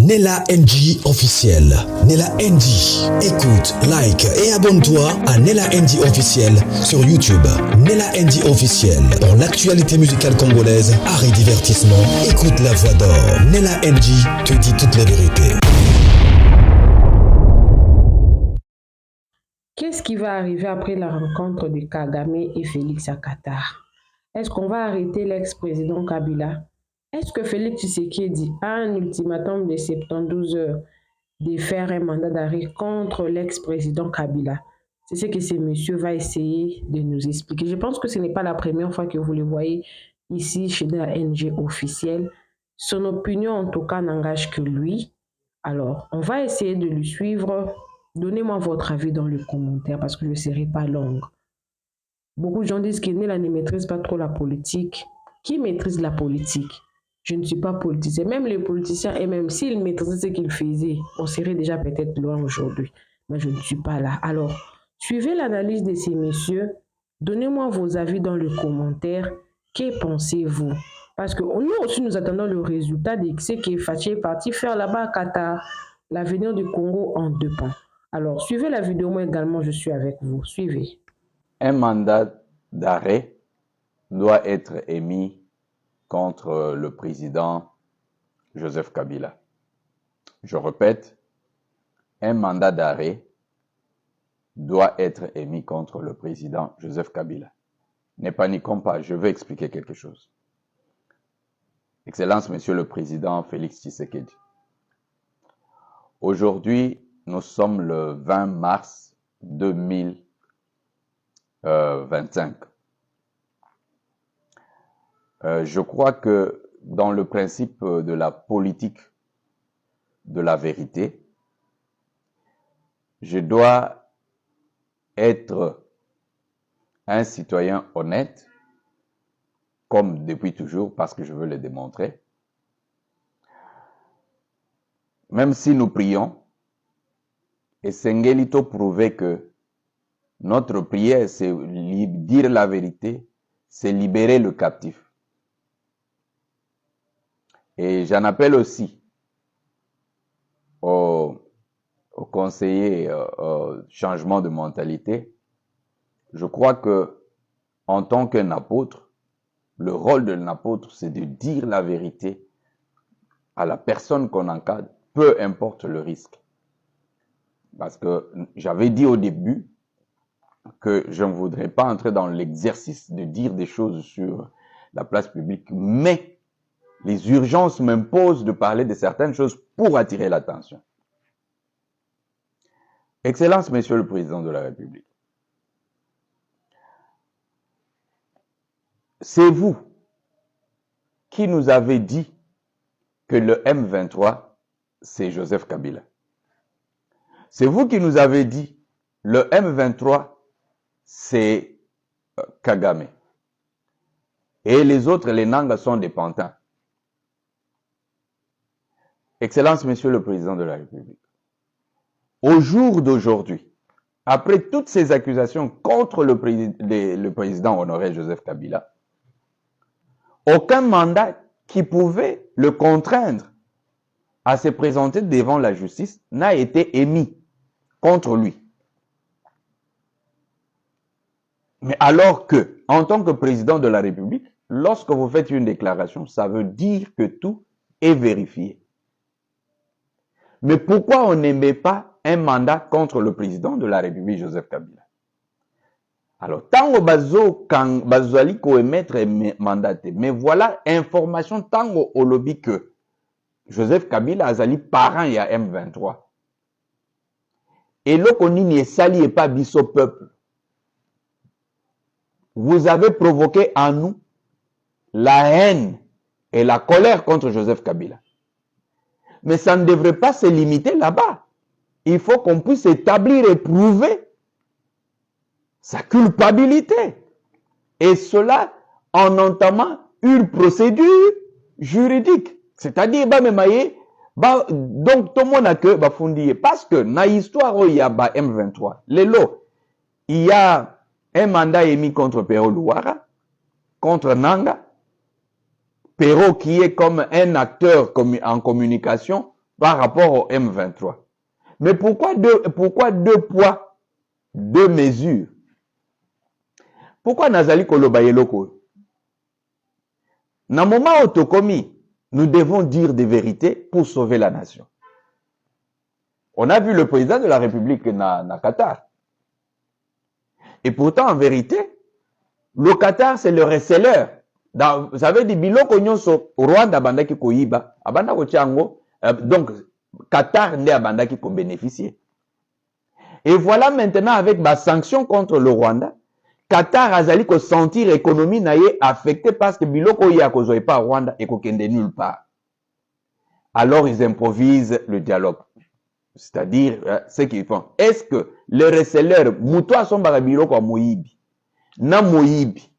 Nella NG officiel. Nella NG. Écoute, like et abonne-toi à Nella NG officiel sur YouTube. Nella NG officiel. Pour l'actualité musicale congolaise, art et divertissement, écoute la voix d'or. Nella NG te dit toute la vérité. Qu'est-ce qui va arriver après la rencontre de Kagame et Félix à Qatar? Est-ce qu'on va arrêter l'ex-président Kabila? Est-ce que Félix Tshisekedi a un ultimatum de 72 heures de faire un mandat d'arrêt contre l'ex-président Kabila? C'est ce que ce monsieur va essayer de nous expliquer. Je pense que ce n'est pas la première fois que vous le voyez ici chez la NG officielle. Son opinion, en tout cas, n'engage que lui. Alors, on va essayer de lui suivre. Donnez-moi votre avis dans les commentaires parce que je ne serai pas longue. Beaucoup de gens disent qu'il ne maîtrise pas trop la politique. Qui maîtrise la politique? Je ne suis pas politicien. Même les politiciens, et même s'ils maîtrisaient ce qu'ils faisaient, on serait déjà peut-être loin aujourd'hui. Mais je ne suis pas là. Alors, suivez l'analyse de ces messieurs. Donnez-moi vos avis dans les commentaires. Que pensez-vous? Parce que nous aussi, nous attendons le résultat de ce que Fachi est parti faire là-bas à Qatar. L'avenir du Congo en dépend. Alors, suivez la vidéo, moi également, je suis avec vous. Suivez. Un mandat d'arrêt doit être émis contre le président Joseph Kabila. Je répète, un mandat d'arrêt doit être émis contre le président Joseph Kabila. Ne paniquons pas, je vais expliquer quelque chose. Excellence, Monsieur le Président Félix Tshisekedi. Aujourd'hui, nous sommes le 20 mars 2025. Je crois que dans le principe de la politique de la vérité, je dois être un citoyen honnête, comme depuis toujours, parce que je veux le démontrer. Même si nous prions, et Sengelito prouvait que notre prière, c'est dire la vérité, c'est libérer le captif. Et j'en appelle aussi aux conseillers changement de mentalité. Je crois que en tant qu'un apôtre, le rôle d'un apôtre, c'est de dire la vérité à la personne qu'on encadre, peu importe le risque. Parce que j'avais dit au début que je ne voudrais pas entrer dans l'exercice de dire des choses sur la place publique, mais les urgences m'imposent de parler de certaines choses pour attirer l'attention. Excellence, Monsieur le Président de la République. C'est vous qui nous avez dit que le M23, c'est Joseph Kabila. C'est vous qui nous avez dit le M23, c'est Kagame. Et les autres, les Nangas, sont des pantins. Excellence, Monsieur le Président de la République. Au jour d'aujourd'hui, après toutes ces accusations contre le président honoré Joseph Kabila, aucun mandat qui pouvait le contraindre à se présenter devant la justice n'a été émis contre lui. Mais alors que, en tant que président de la République, lorsque vous faites une déclaration, ça veut dire que tout est vérifié. Mais pourquoi on n'émet pas un mandat contre le président de la République, Joseph Kabila? Alors, tant au bazo, quand bazali ko émettre mandaté, mais voilà information tant au lobby que Joseph Kabila azali parent ya M23. Et là qu'on n'y sali et pas biso peuple. Vous avez provoqué en nous la haine et la colère contre Joseph Kabila. Mais ça ne devrait pas se limiter là-bas. Il faut qu'on puisse établir et prouver sa culpabilité. Et cela en entamant une procédure juridique. C'est-à-dire, donc, tout le monde a que fondé. Parce que, dans l'histoire où il y a M23, il y a un mandat émis contre Pero Louara, contre Nanga. Pero qui est comme un acteur en communication par rapport au M23. Mais pourquoi deux poids, deux mesures? Pourquoi Nazali Koloba Yeloko? Dans le moment où Tokomi, nous devons dire des vérités pour sauver la nation. On a vu le président de la République na Qatar. Et pourtant, en vérité, le Qatar, c'est le receleur. Vous savez, des biloko nyonso Rwanda bandaki koyiba, abanda ko tiango, donc Qatar n'est abanda qui ko bénéficier. Et voilà maintenant avec ma sanction contre le Rwanda, Qatar azali ko sentir l'économie naye affectée parce que biloko ya kozoe pas Rwanda et ko kende nulle part. Alors ils improvisent le dialogue. C'est-à-dire ce qu'ils font. Est-ce que les receleurs muto asombaka biloko ya moyibi na moyibi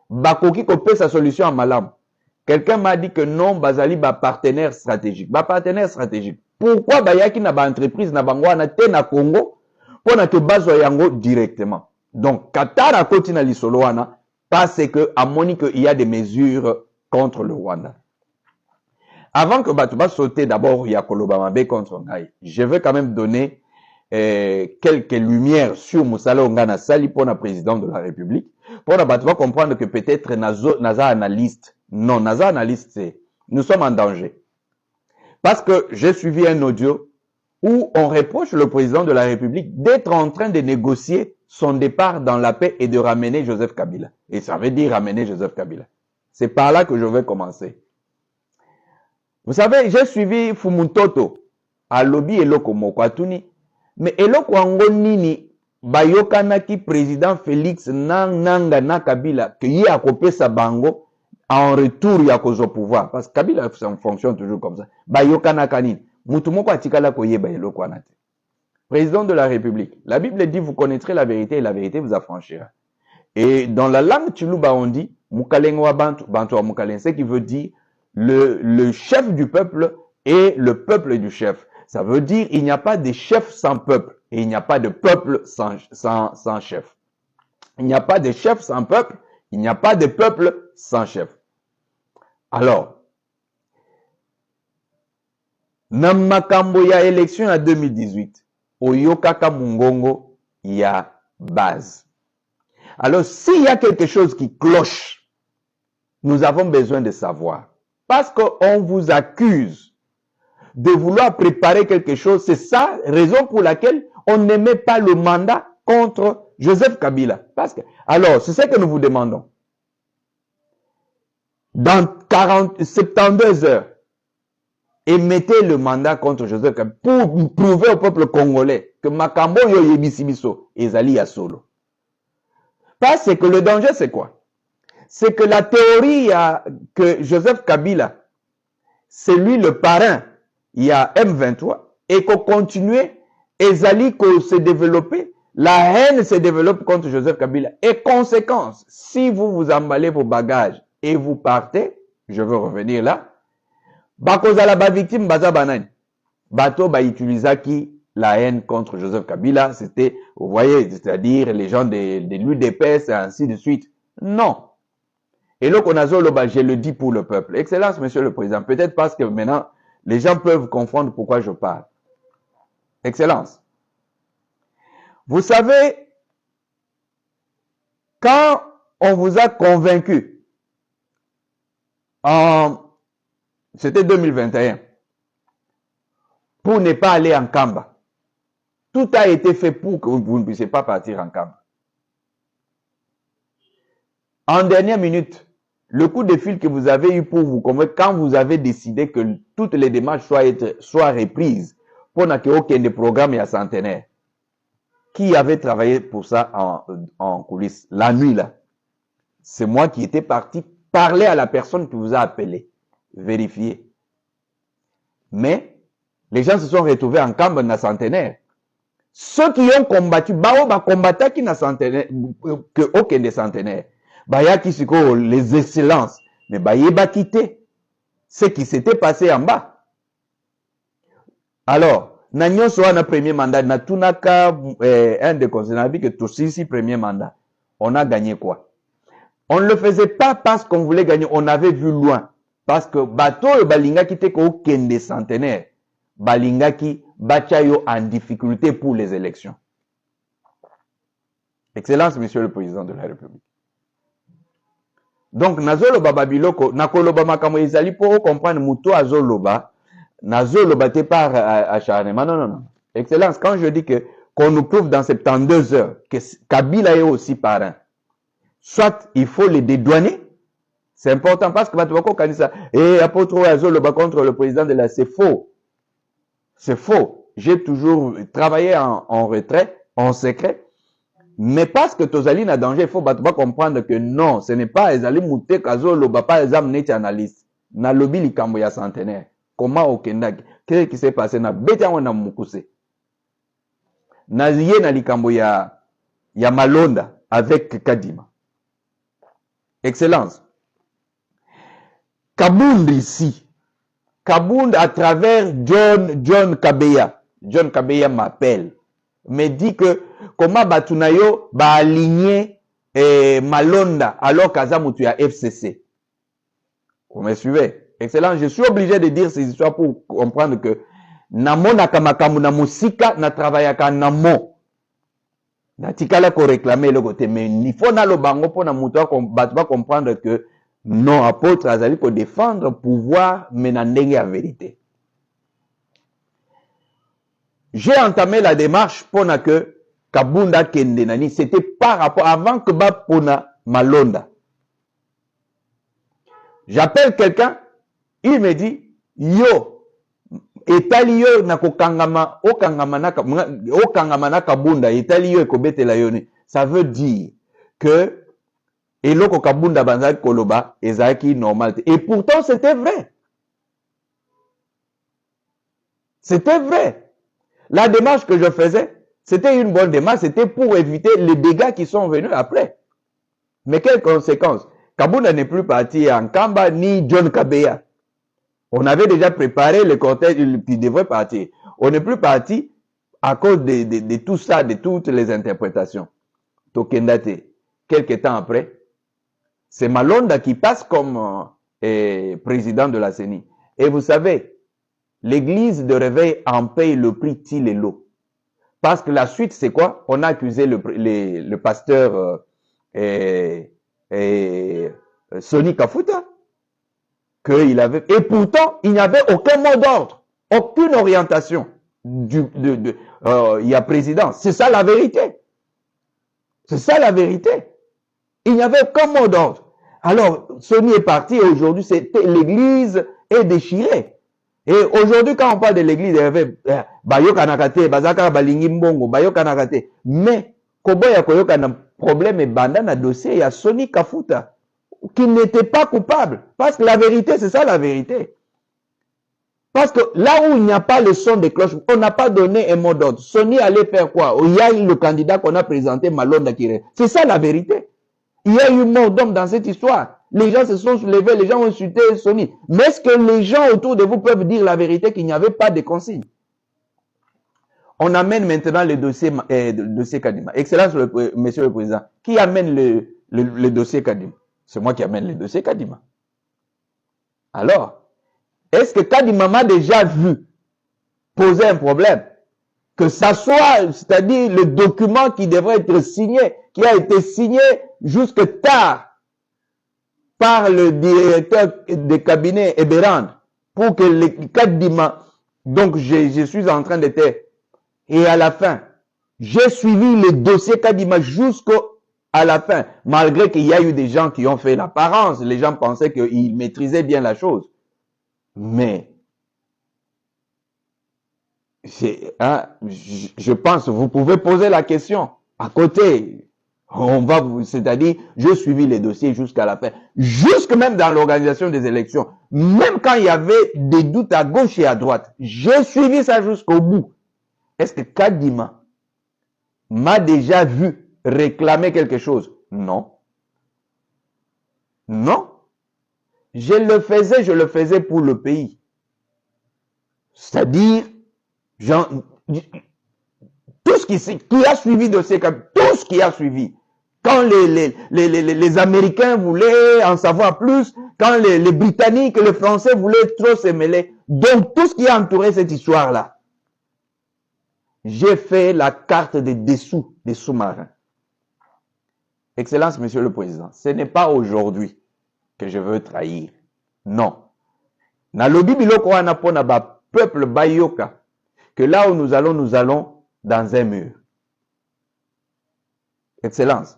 bakoki kope sa solution à malam? Quelqu'un m'a dit que non, bazali ba partenaire stratégique. Ba partenaire stratégique. Pourquoi bayaki na ba entreprise na bango na te na Congo pour na ke bazo yango directement? Donc Qatar a continué na lisolo wana parce que a moni que il y a des mesures contre le Rwanda. Avant que Batouba saute d'abord Yakoloba Mabe contre Ngai, je veux quand même donner quelques lumières sur Moussala Ongana Sali pour le président de la République. Pour la Batouba comprendre que peut-être Naza analyste. Non, Naza analyste, c'est nous sommes en danger. Parce que j'ai suivi un audio où on reproche le président de la République d'être en train de négocier son départ dans la paix et de ramener Joseph Kabila. Et ça veut dire ramener Joseph Kabila. C'est par là que je vais commencer. Vous savez, j'ai suivi Fumuntoto à Lobby Eloko Mokwatuni, mais Eloko Angonini, Bayokanaki, président Félix Nanga na Kabila, que y a coupé sa bango, en retour y a cause au pouvoir, parce que Kabila fonctionne toujours comme ça. Bayokana Kanini, Mutumoko Atikala Koyeba Eloko Anate. Président de la République, la Bible dit, vous connaîtrez la vérité et la vérité vous affranchira. Et dans la langue Tchilouba, on dit, Mukalengwa Bantu, Bantu wa Mukalen, ce qui veut dire, le chef du peuple et le peuple du chef. Ça veut dire il n'y a pas de chef sans peuple et il n'y a pas de peuple sans chef. Il n'y a pas de chef sans peuple, il n'y a pas de peuple sans chef. Alors, Namakambo ya élection en 2018, Oyokaka Mungongo, il y a base. Alors, s'il y a quelque chose qui cloche, nous avons besoin de savoir. Parce qu'on vous accuse de vouloir préparer quelque chose. C'est ça, raison pour laquelle on n'aimait pas le mandat contre Joseph Kabila. Parce que, alors, c'est ce que nous vous demandons. Dans 72 heures, émettez le mandat contre Joseph Kabila pour prouver au peuple congolais que Makambo yo yebisibiso ezali ya solo. Parce que le danger, c'est quoi? C'est que la théorie que Joseph Kabila, c'est lui le parrain, il y a M23, et qu'on continue, Ezali qu'on se développer, la haine se développe contre Joseph Kabila. Et conséquence, si vous vous emballez vos bagages et vous partez, je veux revenir là, bakozala ba victime baza banani, bato ba utilisaki la haine contre Joseph Kabila, c'était, vous voyez, c'est-à-dire les gens de l'UDPS et ainsi de suite. Non. Et là, je le dis pour le peuple. Excellence, Monsieur le Président. Peut-être parce que maintenant, les gens peuvent comprendre pourquoi je parle. Excellence. Vous savez, quand on vous a convaincu, c'était 2021, pour ne pas aller en Kamba, tout a été fait pour que vous ne puissiez pas partir en Kamba. En dernière minute, le coup de fil que vous avez eu pour vous convaincre, quand vous avez décidé que toutes les démarches soient reprises pour qu'il n'y ait aucun des programmes et à centenaire, qui avait travaillé pour ça en coulisses, la nuit là? C'est moi qui étais parti parler à la personne qui vous a appelé, vérifier. Mais les gens se sont retrouvés en camp dans centenaire. Ceux qui ont combattu, combattu qui n'a centenaire, que aucun des centenaires. Les excellences, mais Bayeba quitté ce qui s'était passé en bas. Alors, Nagnon soit un premier mandat, Natunaka, un des conseillers, que tous ici, premier mandat. On a gagné quoi? On ne le faisait pas parce qu'on voulait gagner, on avait vu loin. Parce que bateau et balinga quitté qu'aucun des centenaires. balingaki bachayo en difficulté pour les élections. Excellence, Monsieur le Président de la République. Donc, nazoloba babiloko, nakoloba makambo ezali pour comprendre muto azoloba, nazoloba te par acharnement. Non, non, non. Excellence, quand je dis que qu'on nous prouve dans 72 heures que Kabila est aussi parrain, soit il faut les dédouaner, c'est important parce que Batouako Kanisa et apôtre azoloba contre le président de la, c'est faux. C'est faux. J'ai toujours travaillé en retrait, en secret. Mais parce que Tozali n'a danger, il faut pas comprendre que non, ce n'est pas Ezali Mouté Kazo Loba, pas Ezam Neti analyste. Na lobby likambo ya centenaire. Comment au Kendaki? Qu'est-ce qui s'est passé? Na beta wana mukuse. Na ziye na likambo ya Malonda avec Kadima. Excellence. Kabound ici. Kabound à travers John Kabeya. John Kabeya m'appelle. Me dit que comment Batunayo ba aligner Malonda alors qu'Azamutu a FCC. Vous me suivez? Excellent. Je suis obligé de dire ces histoires pour comprendre que Namo nakamakamu na musika na travaillaka namo. Na tikala ko réclamer le côté mais il faut na lo bango pour na muto ba comprendre que non apôtre azali ko défendre pouvoir mais na ndenge ya vérité. J'ai entamé la démarche pour que Kabunda Kende Nani, c'était par rapport, avant que Bapona Malonda. J'appelle quelqu'un, il me dit, yo, etali yo na kokangama, okangama na Kabunda, etali yo ekobete la yoni. Ça veut dire que, eloko Kabunda banzaki koloba, ezaki normal. Et pourtant, c'était vrai. C'était vrai. La démarche que je faisais, c'était une bonne démarche, c'était pour éviter les dégâts qui sont venus après. Mais quelles conséquences? Kabunda n'est plus parti en Kamba ni John Kabeya. On avait déjà préparé le cortège qui devrait partir. On n'est plus parti à cause de tout ça, de toutes les interprétations. Tokendate, quelques temps après, c'est Malonda qui passe comme président de la CENI. Et vous savez, l'église de réveil en paye le prix til et l'eau. Parce que la suite, c'est quoi? On a accusé le pasteur Sonny Kafuta qu'il avait... Et pourtant, il n'y avait aucun mot d'ordre, aucune orientation. Il y a président. C'est ça la vérité. C'est ça la vérité. Il n'y avait aucun mot d'ordre. Alors, Sonny est parti et aujourd'hui, l'église est déchirée. Et aujourd'hui, quand on parle de l'église, il y avait Bayoka Nakate, Bazaka Balingi Mbongo, Bayoka Nakate. Mais, Koboya Koyoka na problème et banda na dossier, il y a Sonny Kafuta, qui n'était pas coupable. Parce que la vérité, c'est ça la vérité. Parce que là où il n'y a pas le son des cloches, on n'a pas donné un mot d'ordre. Sonny allait faire quoi? Il y a eu le candidat qu'on a présenté, Malonda Kire. C'est ça la vérité. Il y a eu mort d'homme dans cette histoire. Les gens se sont soulevés, les gens ont insulté Sonny. Mais est-ce que les gens autour de vous peuvent dire la vérité qu'il n'y avait pas de consigne? On amène maintenant le dossier Kadima. Excellence, Monsieur le Président. Qui amène le dossier Kadima? C'est moi qui amène le dossier Kadima. Alors, est-ce que Kadima m'a déjà vu poser un problème? Que ça soit, c'est-à-dire le document qui devrait être signé, qui a été signé jusque tard par le directeur de cabinet Eberand, pour que le Kadima, donc je suis en train de te... Et à la fin, j'ai suivi le dossier Kadima jusqu'à la fin, malgré qu'il y a eu des gens qui ont fait l'apparence, les gens pensaient qu'ils maîtrisaient bien la chose. Mais, je pense, vous pouvez poser la question à côté. C'est-à-dire, j'ai suivi les dossiers jusqu'à la fin, jusque même dans l'organisation des élections, même quand il y avait des doutes à gauche et à droite, j'ai suivi ça jusqu'au bout. Est-ce que Kadima m'a déjà vu réclamer quelque chose? Non. Non. Je le faisais pour le pays. C'est-à-dire, tout ce qui a suivi de ces cas, tout ce qui a suivi. Quand les Américains voulaient en savoir plus, quand les Britanniques, les Français voulaient trop se mêler. Donc, tout ce qui a entouré cette histoire-là, j'ai fait la carte des dessous des sous-marins. Excellence, Monsieur le Président, ce n'est pas aujourd'hui que je veux trahir. Non. Nalobi biloko wana pona ba peuple bayoka que là où nous allons dans un mur. Excellence.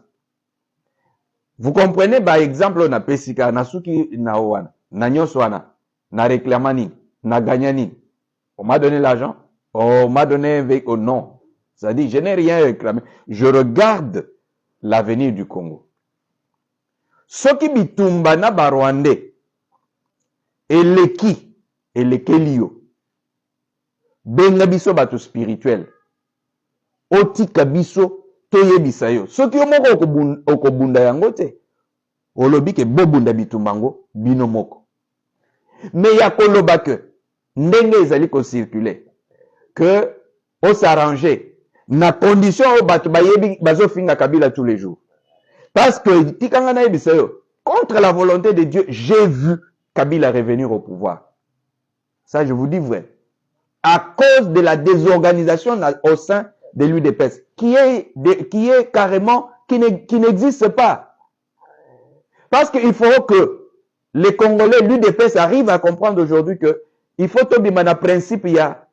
Vous comprenez, par exemple, on a pesika, na suki na wana, na nyoswana, na réclamani, na gagnani. On m'a donné l'argent, on m'a donné un véhicule. Non. Ça dit, je n'ai rien réclamé. Je regarde l'avenir du Congo. Soki bitumba na barwande, eleki liyo, benga biso bato spirituel, otika biso, toye bisayo. Soki omoko okobunda yango te, olobi ke bobunda bitumbango, bino moko. Mais ya koloba ke, ndenge ezali ko circuler, que on s'arranger, na condition o bato bayebi bazo finga Kabila tous les jours. Parce que, tikanga na yebisayo, contre la volonté de Dieu, j'ai vu Kabila revenir au pouvoir. Ça, je vous dis vrai. À cause de la désorganisation au sein de l'UDPS, qui est carrément, qui n'existe pas. Parce qu'il faut que les Congolais, l'UDPS, arrivent à comprendre aujourd'hui que il faut tomber dans principe, il y a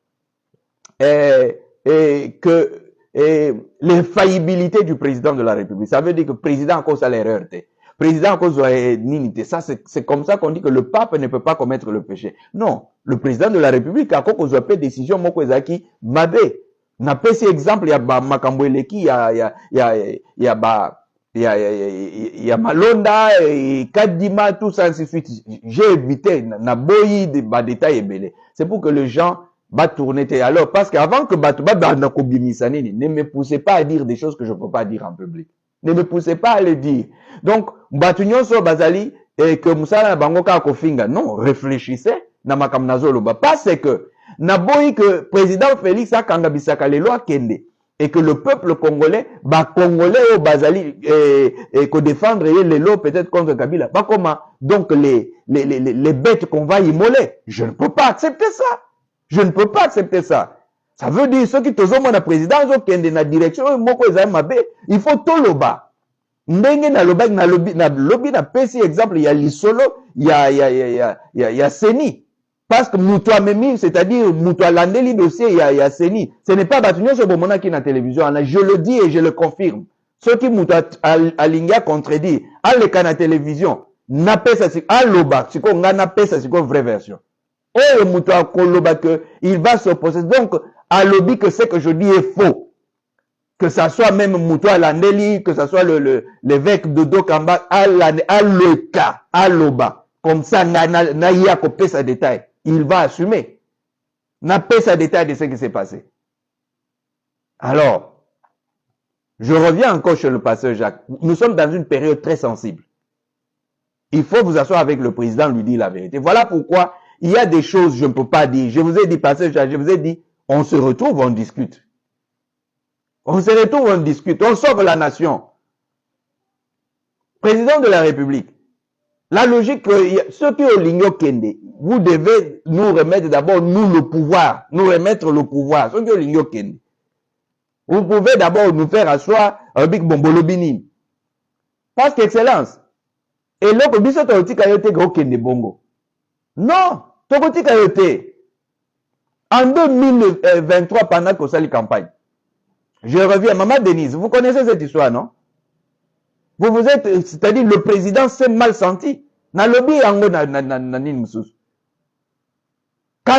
l'infaillibilité du président de la République. Ça veut dire que le président a cause à l'erreur. Président à cause de l'inunité. Ça, c'est comme ça qu'on dit que le pape ne peut pas commettre le péché. Non. Le président de la République a cause de décision, moko ezaki, mabe. Na pesi exemple, il y a makambo eleki, il y a Malonda, Kadima, tout ça, ainsi de suite. J'ai évité, na boyi de détails belé. C'est pour que les gens tourner. Alors, parce qu'avant que ne me poussez pas à dire des choses que je ne peux pas dire en public. Ne me poussez pas à le dire. Donc, Batunyon so Bazali, et que Moussala Bangoka Kofinga, non, réfléchissez, na makam nazolo ba. Parce que, naboyi que président Félix a kangabisaka les lois kende, et que le peuple congolais, congolais au Bazali, et que défendre les lois peut-être contre Kabila. Pas comment, donc les bêtes qu'on va immoler. Je ne peux pas accepter ça. Je ne peux pas accepter ça. Ça veut dire, ceux qui te ont la présidence, qui sont dans la direction, il faut tout le bas. Ndenge na lobby na pesi exemple, il y a l'isolo, il y a Seni. Parce que Moutoua Memi, c'est-à-dire Moutoua Landeli dossier, il y a Seni. Ce n'est pas Batunyo sur Bomona qui est dans la télévision. Je le dis et je le confirme. Ceux qui Moutoua Alinga contredit, à l'écran à la télévision, n'a pas ça, à l'oba, c'est qu'on n'a pas ça, c'est qu'on vraie version. Oh, Moutoua Koloba que il va s'opposer. Donc, à lobby que ce que je dis est faux. Que ça soit même Moutoua Landeli, que ça soit l'évêque de Dokamba, à le cas, à l'oba. Comme ça, n'a y a coupé sa détail. Il va assumer. N'a pas sa détail de ce qui s'est passé. Alors, je reviens encore sur le pasteur Jacques. Nous sommes dans une période très sensible. Il faut vous asseoir avec le président, lui dire la vérité. Voilà pourquoi il y a des choses que je ne peux pas dire. Je vous ai dit, pasteur Jacques, je vous ai dit, on se retrouve, on discute. On se retrouve, on discute. On sauve la nation. Président de la République. La logique, ceux qui ont l'igno kende, vous devez nous remettre d'abord, nous, le pouvoir. Nous remettre le pouvoir. Ceux qui ont l'igno kende. Vous pouvez d'abord nous faire asseoir un big bombolobini. Parce qu'excellence. Et là, que biso totika yote ko kende bongo. Non, tokotika yote. En 2023, pendant qu'on s'est la campagne, je reviens, Maman Denise, vous connaissez cette histoire, non? Vous êtes, c'est-à-dire le président s'est mal senti. Quand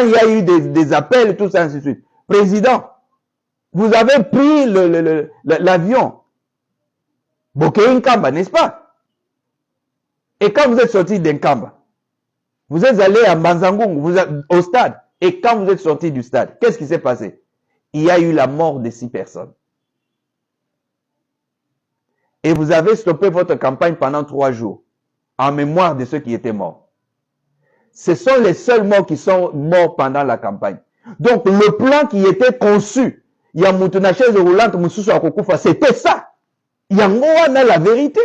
il y a eu des appels, tout ça, ainsi de suite. Président, vous avez pris l'avion. Bokeh-Nkamba, n'est-ce pas? Et quand vous êtes sorti d'Nkamba, vous êtes allé à Mbanzangung, au stade. Et quand vous êtes sorti du stade, qu'est-ce qui s'est passé? Il y a eu la mort de 6 personnes. Et vous avez stoppé votre campagne pendant 3 jours, en mémoire de ceux qui étaient morts. Ce sont les seuls morts qui sont morts pendant la campagne. Donc, le plan qui était conçu, il y a Moutouna chaise roulante, c'était ça. Il y a la vérité.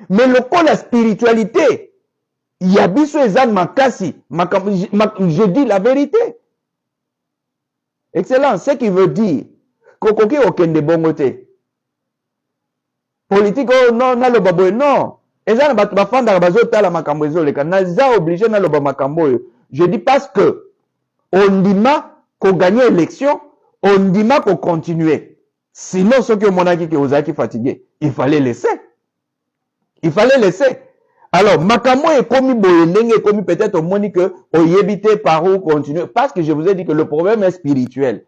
Mais le coup, la spiritualité, Il y a biso ezan makasi. Je dis la vérité. Excellence, ce qui veut dire kokoki okende bongote. Politique non na lo baboy non. Ezan bat bafanda bazota la makambo ezoleka. Naza obligé na lo ba makambo. Je dis parce que on dima qu'on gagne l'élection, on dima qu'on continue. Sinon ce que monaki que ozaki fatigué, il fallait laisser. Il fallait laisser. Alors, makambo est commis boyendenge, est commis peut-être au moni que on y éviter par où continuer. Parce que je vous ai dit que le problème est spirituel.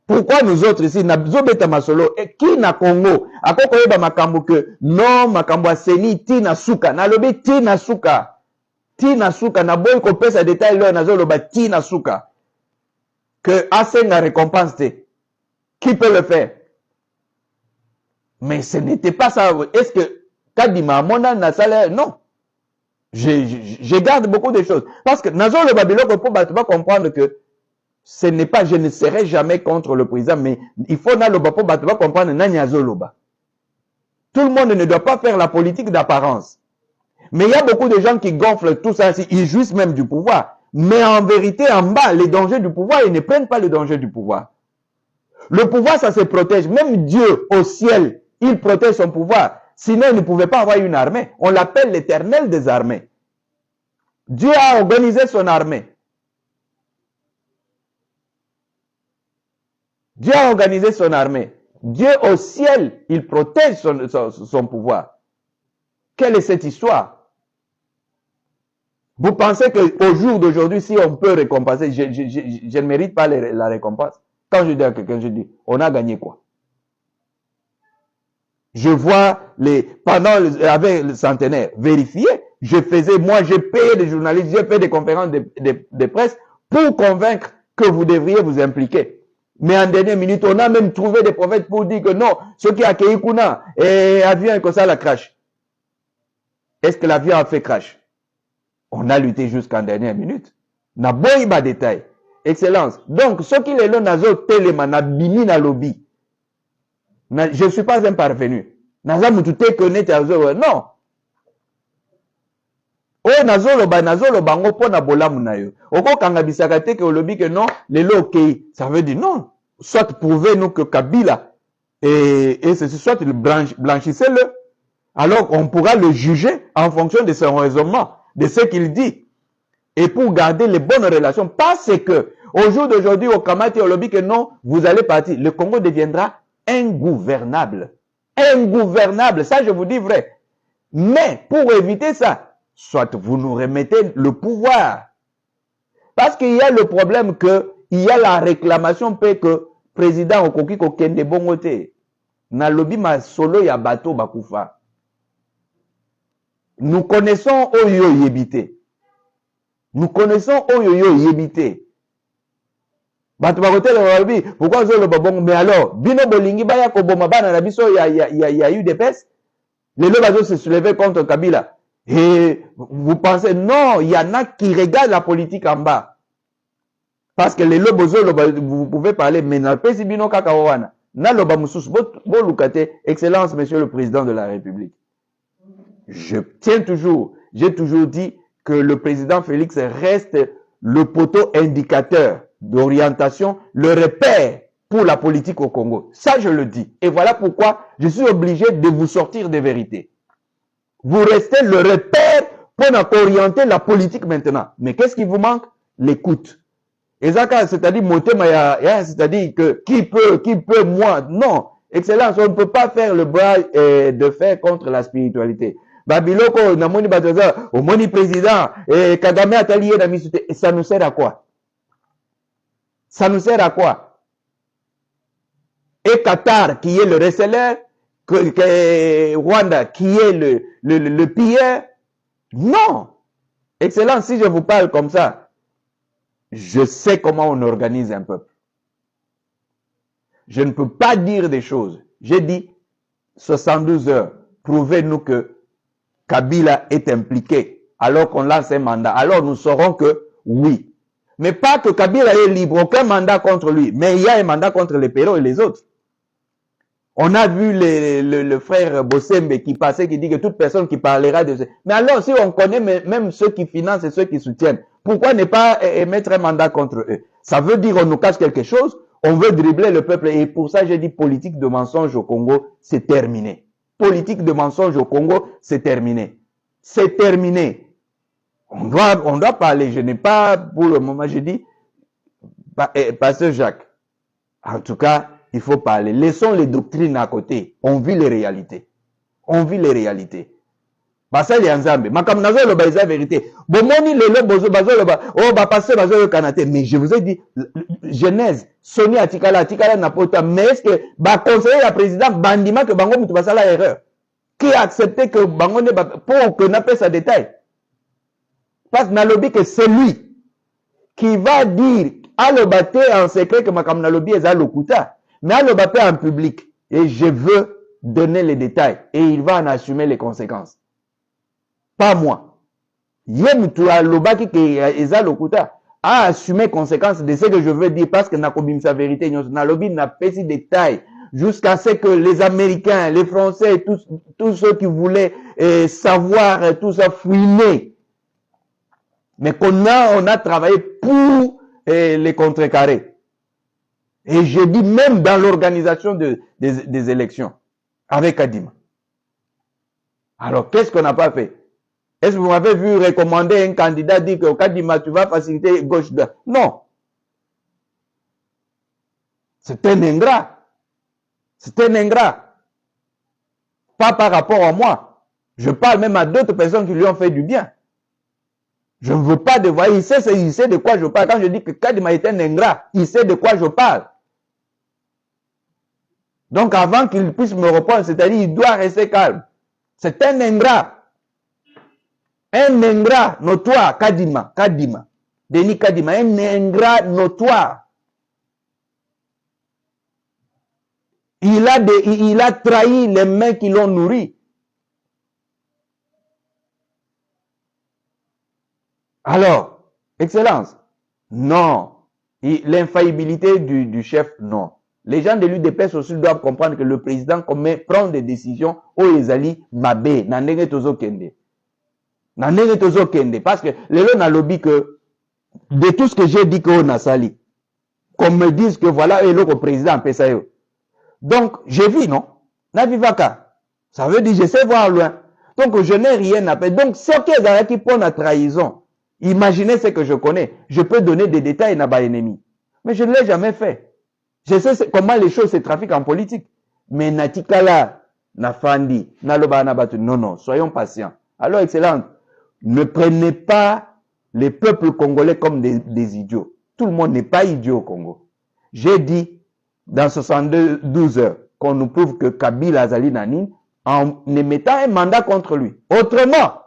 Pourquoi nous autres ici, Nabzobeta Masolo, et qui na Congo, à quoi qu'on yeba makambo que non, makambo aseni, tina suka, na lobe tina suka, na boy qu'on pèse à détail là, na zoloba tina suka, que assez na récompense, qui peut le faire? Mais ce n'était pas ça. Est-ce que Kadima Mona na salaire? Non. Je garde beaucoup de choses. Parce que Nazo le Babylone, pour comprendre que ce n'est pas, je ne serai jamais contre le président, mais il faut na le Bapo Batba comprendre Nanyazo Loba. Tout le monde ne doit pas faire la politique d'apparence. Mais il y a beaucoup de gens qui gonflent tout ça, ils jouissent même du pouvoir. Mais en vérité, en bas, les dangers du pouvoir, ils ne prennent pas les dangers du pouvoir. Le pouvoir, ça se protège. Même Dieu, au ciel, il protège son pouvoir. Sinon, il ne pouvait pas avoir une armée. On l'appelle l'éternel des armées. Dieu a organisé son armée. Dieu a organisé son armée. Dieu au ciel, il protège son pouvoir. Quelle est cette histoire? Vous pensez qu'au jour d'aujourd'hui, si on peut récompenser, je ne mérite pas la récompense. Quand je dis à quelqu'un, je dis, on a gagné quoi? Je vois avec le centenaire, vérifier. J'ai payé des journalistes, j'ai fait des conférences de presse pour convaincre que vous devriez vous impliquer. Mais en dernière minute, on a même trouvé des prophètes pour dire que non, ceux qui accueillent Kuna, et avion comme ça la crash. Est-ce que l'avion a fait crash? On a lutté jusqu'en dernière minute. Na boiba détail. Excellence. Donc, ceux qui les nazo telema na bimi na lobby. Je ne suis pas un parvenu. Naza mutute connaître azo. Non. Oh nazo loba ngo pona bolamu na yo. Oko kanga bisaka te ke lobby que non, les lokei. Ça veut dire non. Soit prouvez-nous que Kabila et ceci, soit blanchissez-le. Alors on pourra le juger en fonction de son raisonnement, de ce qu'il dit. Et pour garder les bonnes relations. Parce que au jour d'aujourd'hui, au Kamati, au lobby que non, vous allez partir. Le Congo deviendra ingouvernable. Ingouvernable, ça je vous dis vrai. Mais pour éviter ça, soit vous nous remettez le pouvoir. Parce qu'il y a le problème que il y a la réclamation que président Okoki Kokende Bongote na lobby ma solo ya bateau bakufa. Nous connaissons Oyo Yebite. Nous connaissons Oyo Yebite. Pourquoi le babon? Mais alors, Bino Bolingi Baya Koboma Bana Nabiso, il y a eu des pestes. Les lobazo se soulevaient contre Kabila. Et vous pensez, non, il y en a qui regardent la politique en bas. Parce que les lobozo, vous pouvez parler, mais dans le pays Bino Kakawana, na loba musus, bo lukate, Excellence, Monsieur le Président de la République. J'ai toujours dit que le président Félix reste le poteau indicateur d'orientation, le repère pour la politique au Congo. Ça, je le dis. Et voilà pourquoi je suis obligé de vous sortir des vérités. Vous restez le repère pour orienter la politique maintenant. Mais qu'est-ce qui vous manque? L'écoute. Et ça, c'est-à-dire, c'est-à-dire que qui peut, moi? Non. Excellence, on ne peut pas faire le bras de fer contre la spiritualité. Babiloko, namoni bataza, au moni président, et Kagame Atalié na misute. Et ça nous sert à quoi? Ça nous sert à quoi? Et Qatar, qui est le receleur, que Rwanda, qui est le pilleur? Non! Excellence, si je vous parle comme ça, je sais comment on organise un peuple. Je ne peux pas dire des choses. J'ai dit 72 heures. Prouvez-nous que Kabila est impliqué alors qu'on lance un mandat. Alors nous saurons que oui. Mais pas que Kabila est libre, aucun mandat contre lui. Mais il y a un mandat contre les Péros et les autres. On a vu le frère Bossembe qui passait, qui dit que toute personne qui parlera de... Mais alors, si on connaît même ceux qui financent et ceux qui soutiennent, pourquoi ne pas émettre un mandat contre eux? Ça veut dire qu'on nous cache quelque chose, on veut dribbler le peuple. Et pour ça, j'ai dit politique de mensonge au Congo, c'est terminé. Politique de mensonge au Congo, c'est terminé. C'est terminé. On doit parler. Je n'ai pas, pour le moment, je dis, Pasteur Jacques, en tout cas, il faut parler. Laissons les doctrines à côté. On vit les réalités. On vit les réalités. Basa li anzambe. Makam nazo lo ba vérité. Bomoni lelo bozo bazo lo ba. Oh ba passer bazo yo kanate. Mais je vous ai dit Genèse, Soni atikala na pota. Mais est-ce que ba conseiller la président bandima que bango mutu basala erreur. Qui a accepté que bango ne pour que n'a pas sa détail. Parce na lobby que c'est lui qui va dire à le battre en secret que makam na lobby est à l'okuta. Mais à le battre en public. Et je veux donner les détails. Et il va en assumer les conséquences. Pas moi. Yem tu as l'obaki que Eza Lokuta a assumé les conséquences de ce que je veux dire parce que n'a pas sa vérité. Na lobby n'a pas si détails jusqu'à ce que les Américains, les Français, tous ceux qui voulaient savoir tout ça fouiner. Mais on a travaillé pour les contrecarrer. Et je dis même dans l'organisation des élections avec Kadima. Alors qu'est-ce qu'on n'a pas fait? Est-ce que vous m'avez vu recommander un candidat dire que Kadima, tu vas faciliter gauche droite? Non. C'est un ingrat. C'est un ingrat. Pas par rapport à moi. Je parle même à d'autres personnes qui lui ont fait du bien. Je ne veux pas dévoiler. Il sait de quoi je parle. Quand je dis que Kadima est un ingrat, il sait de quoi je parle. Donc avant qu'il puisse me répondre, c'est-à-dire il doit rester calme. C'est un ingrat. Un ingrat notoire, Kadima. Denis Kadima, un ingrat notoire. Il a trahi les mains qui l'ont nourri. Alors, Excellence, non. L'infaillibilité du chef, non. Les gens de l'UDPS aussi doivent comprendre que le président prend des décisions au Ezali Mabé, Nandenge Tozo Kende. Parce que les gens n'ont lobby que de tout ce que j'ai dit qu'on a sali. Qu'on me dise que voilà, et le président fait ça. Donc, j'ai vu, non? Navivaka. Ça veut dire, je sais voir loin. Donc, je n'ai rien à faire. Donc, ce qui prend la trahison, imaginez ce que je connais. Je peux donner des détails à ma ennemi. Mais je ne l'ai jamais fait. Je sais comment les choses se trafiquent en politique. Mais Natikala, Nafandi, Naloba Nabatu, non, soyons patients. Alors, Excellente, ne prenez pas les peuples congolais comme des idiots. Tout le monde n'est pas idiot au Congo. J'ai dit, dans 72 heures, qu'on nous prouve que Kabila Azali Nanin, en émettant un mandat contre lui. Autrement,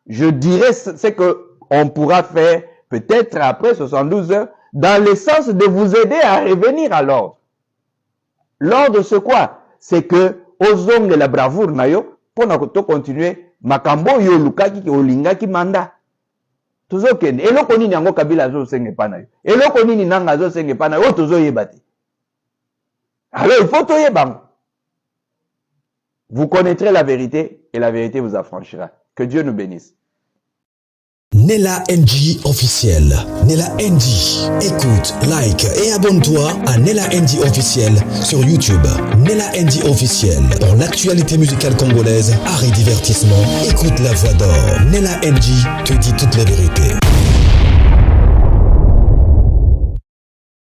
je dirais ce qu'on pourra faire peut-être après 72 heures, dans le sens de vous aider à revenir à l'ordre. L'ordre, c'est quoi? C'est que, aux hommes de la bravoure, nayo, pour continuer, makambo yo lukaki ki olinga ki manda. Tuzo kende. Eloko nini yango Kabila zo senge pa nayo. Eloko nini nanga zo senge pa nayo. Tuzo yebate. Alors, il faut to yebango. Vous connaîtrez la vérité et la vérité vous affranchira. Que Dieu nous bénisse. Nella NG officiel. Nella NG. Écoute, like et abonne-toi à Nella NG officiel sur YouTube. Nella NG officiel. Pour l'actualité musicale congolaise, art et divertissement, écoute la voix d'or. Nella NG te dit toutes les vérités.